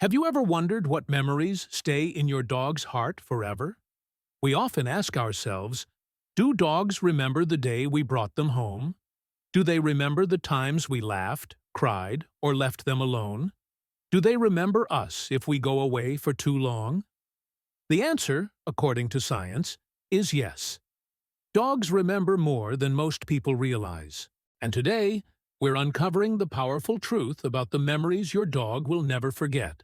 Have you ever wondered what memories stay in your dog's heart forever? We often ask ourselves, do dogs remember the day we brought them home? Do they remember the times we laughed, cried, or left them alone? Do they remember us if we go away for too long? The answer, according to science, is yes. Dogs remember more than most people realize. And today, we're uncovering the powerful truth about the memories your dog will never forget.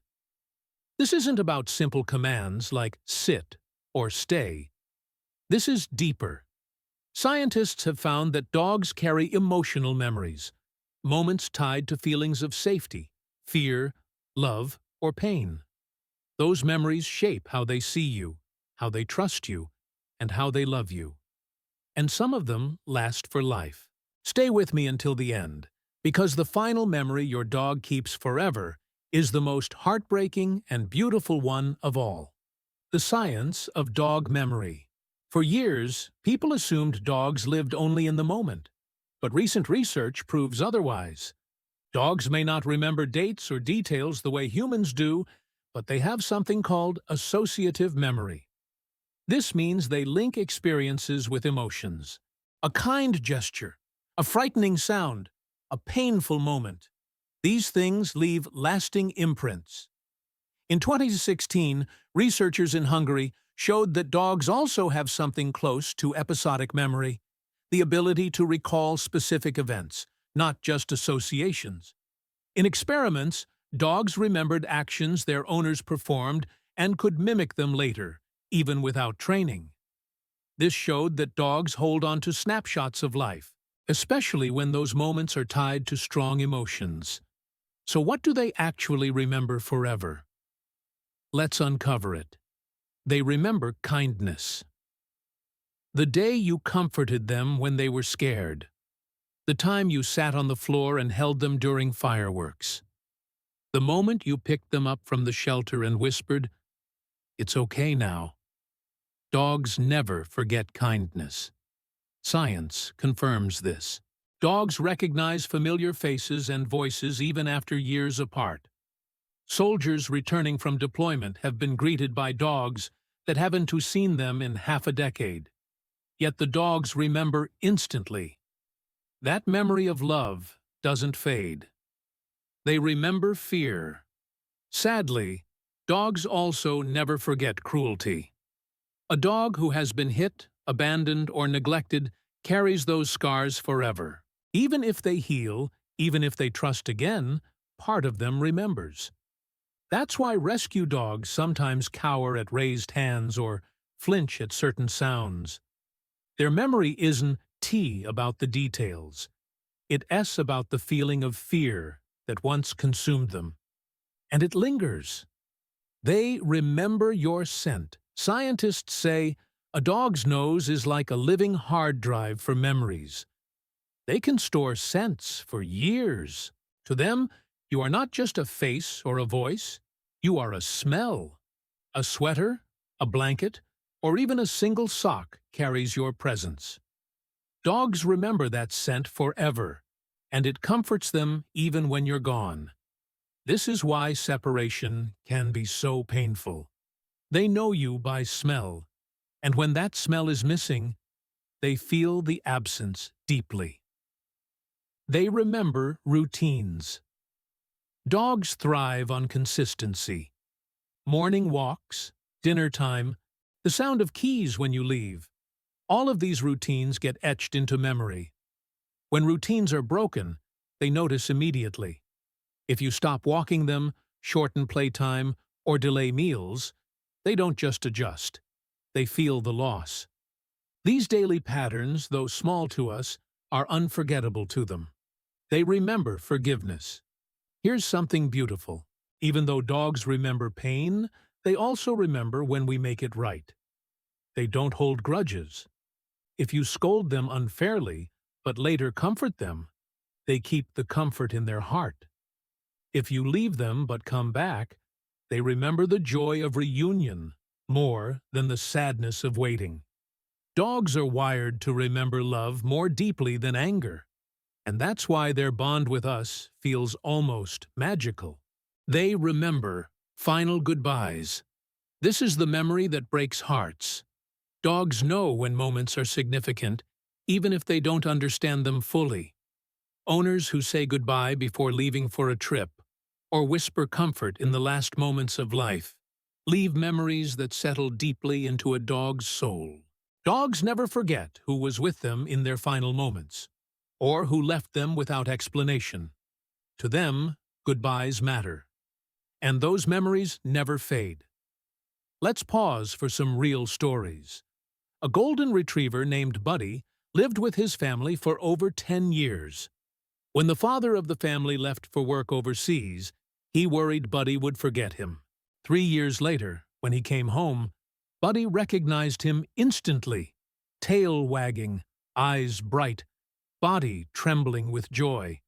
This isn't about simple commands like sit or stay. This is deeper. Scientists have found that dogs carry emotional memories, moments tied to feelings of safety, fear, love, or pain. Those memories shape how they see you, how they trust you, and how they love you. And some of them last for life. Stay with me until the end, because the final memory your dog keeps forever is the most heartbreaking and beautiful one of all. The science of dog memory. For years, people assumed dogs lived only in the moment, but recent research proves otherwise. Dogs may not remember dates or details the way humans do, but they have something called associative memory. This means they link experiences with emotions. A kind gesture, a frightening sound, a painful moment. These things leave lasting imprints. In 2016, researchers in Hungary showed that dogs also have something close to episodic memory, the ability to recall specific events, not just associations. In experiments, dogs remembered actions their owners performed and could mimic them later, even without training. This showed that dogs hold on to snapshots of life, especially when those moments are tied to strong emotions. So what do they actually remember forever? Let's uncover it. They remember kindness. The day you comforted them when they were scared. The time you sat on the floor and held them during fireworks. The moment you picked them up from the shelter and whispered, "It's okay now." Dogs never forget kindness. Science confirms this. Dogs recognize familiar faces and voices even after years apart. Soldiers returning from deployment have been greeted by dogs that haven't seen them in half a decade. Yet the dogs remember instantly. That memory of love doesn't fade. They remember fear. Sadly, dogs also never forget cruelty. A dog who has been hit, abandoned, or neglected carries those scars forever. Even if they heal, even if they trust again, part of them remembers. That's why rescue dogs sometimes cower at raised hands or flinch at certain sounds. Their memory isn't T about the details. It's S about the feeling of fear that once consumed them. And it lingers. They remember your scent. Scientists say a dog's nose is like a living hard drive for memories. They can store scents for years. To them, you are not just a face or a voice. You are a smell. A sweater, a blanket, or even a single sock carries your presence. Dogs remember that scent forever, and it comforts them even when you're gone. This is why separation can be so painful. They know you by smell, and when that smell is missing, they feel the absence deeply. They remember routines. Dogs thrive on consistency. Morning walks, dinner time, the sound of keys when you leave. All of these routines get etched into memory. When routines are broken, they notice immediately. If you stop walking them, shorten playtime, or delay meals, they don't just adjust. They feel the loss. These daily patterns, though small to us, are unforgettable to them. They remember forgiveness. Here's something beautiful. Even though dogs remember pain, they also remember when we make it right. They don't hold grudges. If you scold them unfairly, but later comfort them, they keep the comfort in their heart. If you leave them but come back, they remember the joy of reunion more than the sadness of waiting. Dogs are wired to remember love more deeply than anger, and that's why their bond with us feels almost magical. They remember Final goodbyes. This is the memory that breaks hearts. Dogs know when moments are significant, even if they don't understand them fully. Owners who say goodbye before leaving for a trip, or whisper comfort in the last moments of life, leave memories that settle deeply into a dog's soul. Dogs never forget who was with them in their final moments, or who left them without explanation. To them, goodbyes matter, and those memories never fade. Let's pause for some real stories. A golden retriever named Buddy lived with his family for over 10 years. When the father of the family left for work overseas, he worried Buddy would forget him. 3 years later, when he came home, Buddy recognized him instantly, tail wagging, eyes bright, body trembling with joy.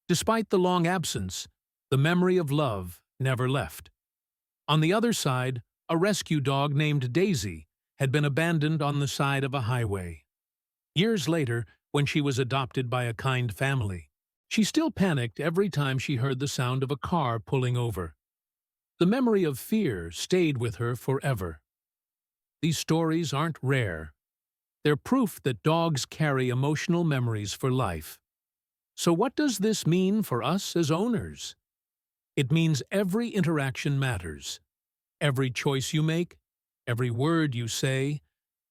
Despite the long absence, the memory of love never left. On the other side, a rescue dog named Daisy had been abandoned on the side of a highway. Years later, when she was adopted by a kind family, she still panicked every time she heard the sound of a car pulling over. The memory of fear stayed with her forever. These stories aren't rare. They're proof that dogs carry emotional memories for life. So what does this mean for us as owners? It means every interaction matters. Every choice you make, every word you say,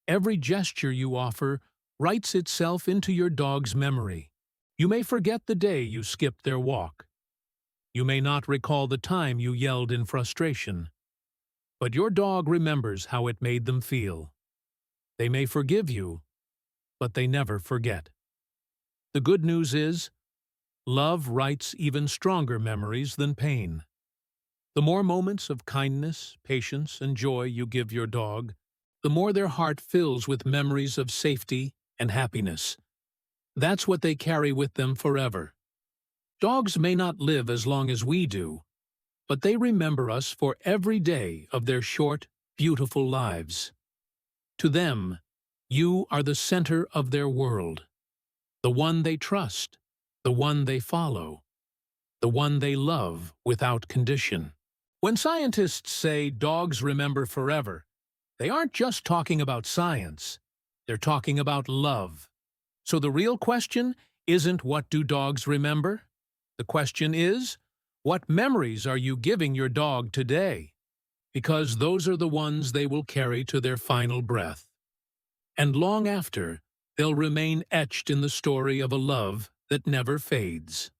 every gesture you offer writes itself into your dog's memory. You may forget the day you skipped their walk. You may not recall the time you yelled in frustration. But your dog remembers how it made them feel. They may forgive you, but they never forget. The good news is, love writes even stronger memories than pain. The more moments of kindness, patience, and joy you give your dog, the more their heart fills with memories of safety and happiness. That's what they carry with them forever. Dogs may not live as long as we do, but they remember us for every day of their short, beautiful lives. To them, you are the center of their world, the one they trust, the one they follow, the one they love without condition. When scientists say dogs remember forever, they aren't just talking about science. They're talking about love. So the real question isn't what do dogs remember? The question is, what memories are you giving your dog today? Because those are the ones they will carry to their final breath. And long after, they'll remain etched in the story of a love that never fades.